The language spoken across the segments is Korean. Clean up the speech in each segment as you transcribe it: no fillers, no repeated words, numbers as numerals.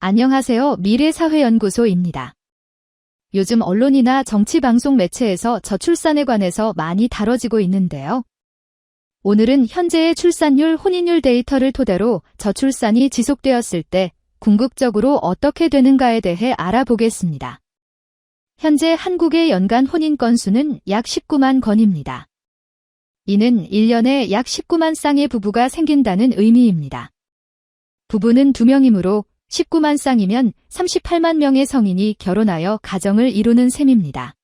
안녕하세요. 미래사회연구소입니다. 요즘 언론이나 정치방송 매체에서 저출산에 관해서 많이 다뤄지고 있는데요. 오늘은 현재의 출산율, 혼인율 데이터를 토대로 저출산이 지속되었을 때 궁극적으로 어떻게 되는가에 대해 알아보겠습니다. 현재 한국의 연간 혼인 건수는 약 19만 건입니다. 이는 1년에 약 19만 쌍의 부부가 생긴다는 의미입니다. 부부는 2명이므로 19만 쌍이면 38만 명의 성인이 결혼하여 가정을 이루는 셈입니다.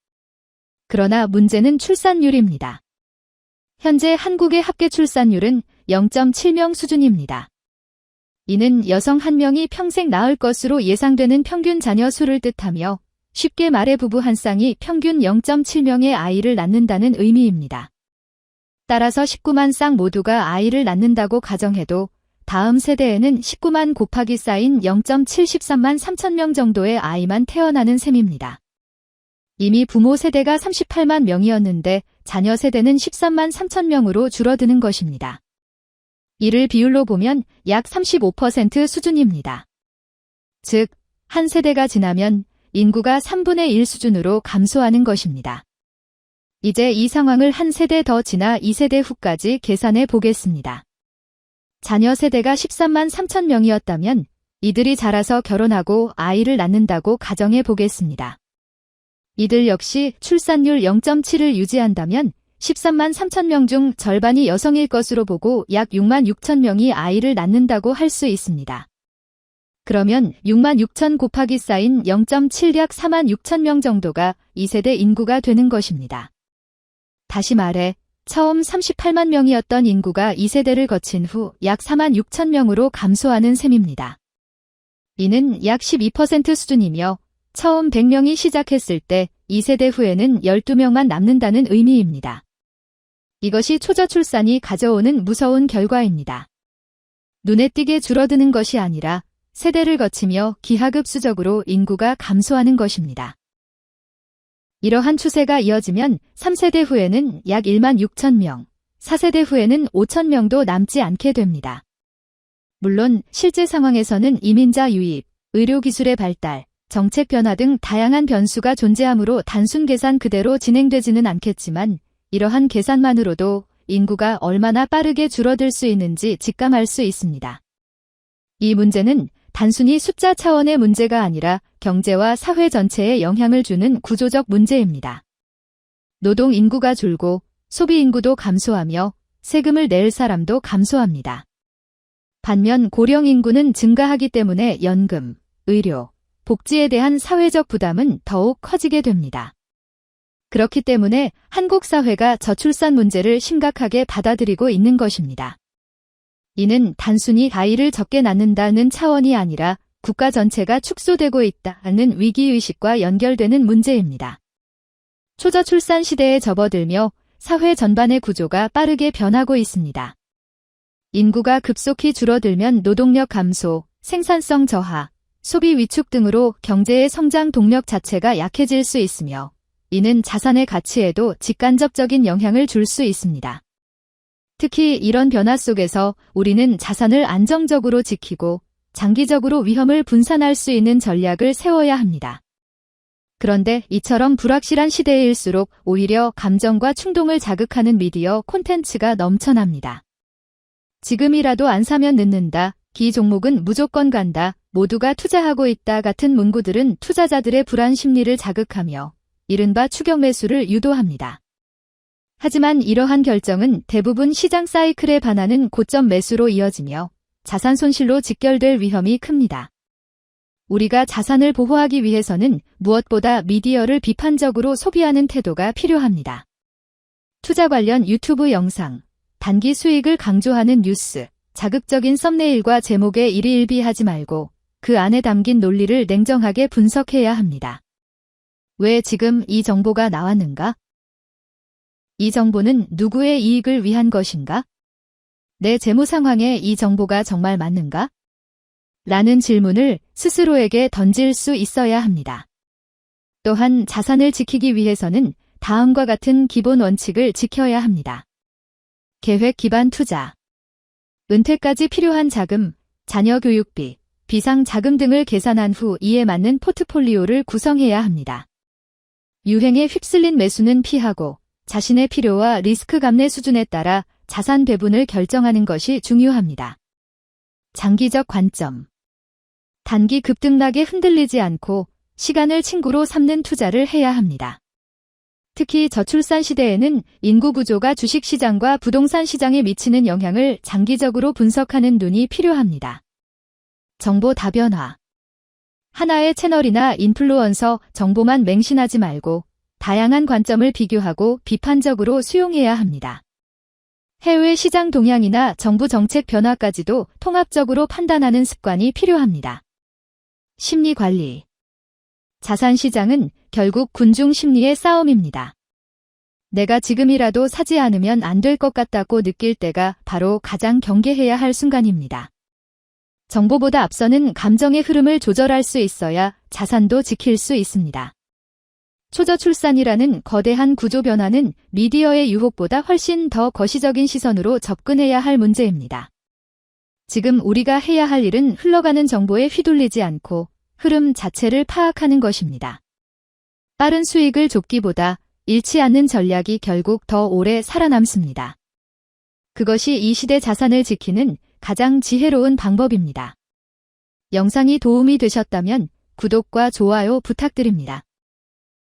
그러나 문제는 출산율입니다. 현재 한국의 합계 출산율은 0.7명 수준입니다. 이는 여성 1명이 평생 낳을 것으로 예상되는 평균 자녀 수를 뜻하며 쉽게 말해 부부 한 쌍이 평균 0.7명의 아이를 낳는다는 의미입니다. 따라서 19만 쌍 모두가 아이를 낳는다고 가정해도 다음 세대에는 19만 곱하기 쌓인 0.73만 3천 명 정도의 아이만 태어나는 셈입니다. 이미 부모 세대가 38만 명이었는데 자녀 세대는 13만 3천 명으로 줄어드는 것입니다. 이를 비율로 보면 약 35% 수준입니다. 즉, 한 세대가 지나면 인구가 3분의 1 수준으로 감소하는 것입니다. 이제 이 상황을 한 세대 더 지나 2세대 후까지 계산해 보겠습니다. 자녀 세대가 13만 3천 명이었다면 이들이 자라서 결혼하고 아이를 낳는다고 가정해 보겠습니다. 이들 역시 출산율 0.7을 유지한다면 13만 3천 명 중 절반이 여성일 것으로 보고 약 6만 6천 명이 아이를 낳는다고 할 수 있습니다. 그러면 6만 6천 곱하기 쌓인 0.7 약 4만 6천 명 정도가 2세대 인구가 되는 것입니다. 다시 말해 처음 38만 명이었던 인구가 2세대를 거친 후 약 4만 6천 명으로 감소하는 셈입니다. 이는 약 12% 수준이며 처음 100명이 시작했을 때 2세대 후에는 12명만 남는다는 의미입니다. 이것이 초저출산이 가져오는 무서운 결과입니다. 눈에 띄게 줄어드는 것이 아니라 세대를 거치며 기하급수적으로 인구가 감소하는 것입니다. 이러한 추세가 이어지면 3세대 후에는 약 1만 6천 명, 4세대 후에는 5천 명도 남지 않게 됩니다. 물론 실제 상황에서는 이민자 유입, 의료기술의 발달, 정책 변화 등 다양한 변수가 존재하므로 단순 계산 그대로 진행되지는 않겠지만 이러한 계산만으로도 인구가 얼마나 빠르게 줄어들 수 있는지 직감할 수 있습니다. 이 문제는 단순히 숫자 차원의 문제가 아니라 경제와 사회 전체에 영향을 주는 구조적 문제입니다. 노동 인구가 줄고 소비 인구도 감소하며 세금을 낼 사람도 감소합니다. 반면 고령 인구는 증가하기 때문에 연금, 의료, 복지에 대한 사회적 부담은 더욱 커지게 됩니다. 그렇기 때문에 한국 사회가 저출산 문제를 심각하게 받아들이고 있는 것입니다. 이는 단순히 아이를 적게 낳는다는 차원이 아니라 국가 전체가 축소되고 있다는 위기의식과 연결되는 문제입니다. 초저출산 시대에 접어들며 사회 전반의 구조가 빠르게 변하고 있습니다. 인구가 급속히 줄어들면 노동력 감소, 생산성 저하, 소비 위축 등으로 경제의 성장 동력 자체가 약해질 수 있으며 이는 자산의 가치에도 직간접적인 영향을 줄 수 있습니다. 특히 이런 변화 속에서 우리는 자산을 안정적으로 지키고 장기적으로 위험을 분산할 수 있는 전략을 세워야 합니다. 그런데 이처럼 불확실한 시대일수록 오히려 감정과 충동을 자극하는 미디어 콘텐츠가 넘쳐납니다. 지금이라도 안 사면 늦는다, 기 종목은 무조건 간다, 모두가 투자하고 있다 같은 문구들은 투자자들의 불안 심리를 자극하며 이른바 추격 매수를 유도합니다. 하지만 이러한 결정은 대부분 시장 사이클에 반하는 고점 매수로 이어지며 자산 손실로 직결될 위험이 큽니다. 우리가 자산을 보호하기 위해서는 무엇보다 미디어를 비판적으로 소비하는 태도가 필요합니다. 투자 관련 유튜브 영상, 단기 수익을 강조하는 뉴스, 자극적인 썸네일과 제목에 일희일비하지 말고 그 안에 담긴 논리를 냉정하게 분석해야 합니다. 왜 지금 이 정보가 나왔는가? 이 정보는 누구의 이익을 위한 것인가? 내 재무 상황에 이 정보가 정말 맞는가? 라는 질문을 스스로에게 던질 수 있어야 합니다. 또한 자산을 지키기 위해서는 다음과 같은 기본 원칙을 지켜야 합니다. 계획 기반 투자. 은퇴까지 필요한 자금, 자녀 교육비, 비상자금 등을 계산한 후 이에 맞는 포트폴리오를 구성해야 합니다. 유행에 휩쓸린 매수는 피하고 자신의 필요와 리스크 감내 수준에 따라 자산 배분을 결정하는 것이 중요합니다. 장기적 관점. 단기 급등락에 흔들리지 않고 시간을 친구로 삼는 투자를 해야 합니다. 특히 저출산 시대에는 인구 구조가 주식시장과 부동산 시장에 미치는 영향을 장기적으로 분석하는 눈이 필요합니다. 정보 다변화. 하나의 채널이나 인플루언서 정보만 맹신하지 말고 다양한 관점을 비교하고 비판적으로 수용해야 합니다. 해외 시장 동향이나 정부 정책 변화까지도 통합적으로 판단하는 습관이 필요합니다. 심리 관리. 자산 시장은 결국 군중 심리의 싸움입니다. 내가 지금이라도 사지 않으면 안 될 것 같다고 느낄 때가 바로 가장 경계해야 할 순간입니다. 정보보다 앞서는 감정의 흐름을 조절할 수 있어야 자산도 지킬 수 있습니다. 초저출산이라는 거대한 구조 변화는 미디어의 유혹보다 훨씬 더 거시적인 시선으로 접근해야 할 문제입니다. 지금 우리가 해야 할 일은 흘러가는 정보에 휘둘리지 않고 흐름 자체를 파악하는 것입니다. 빠른 수익을 쫓기보다 잃지 않는 전략이 결국 더 오래 살아남습니다. 그것이 이 시대 자산을 지키는 가장 지혜로운 방법입니다. 영상이 도움이 되셨다면 구독과 좋아요 부탁드립니다.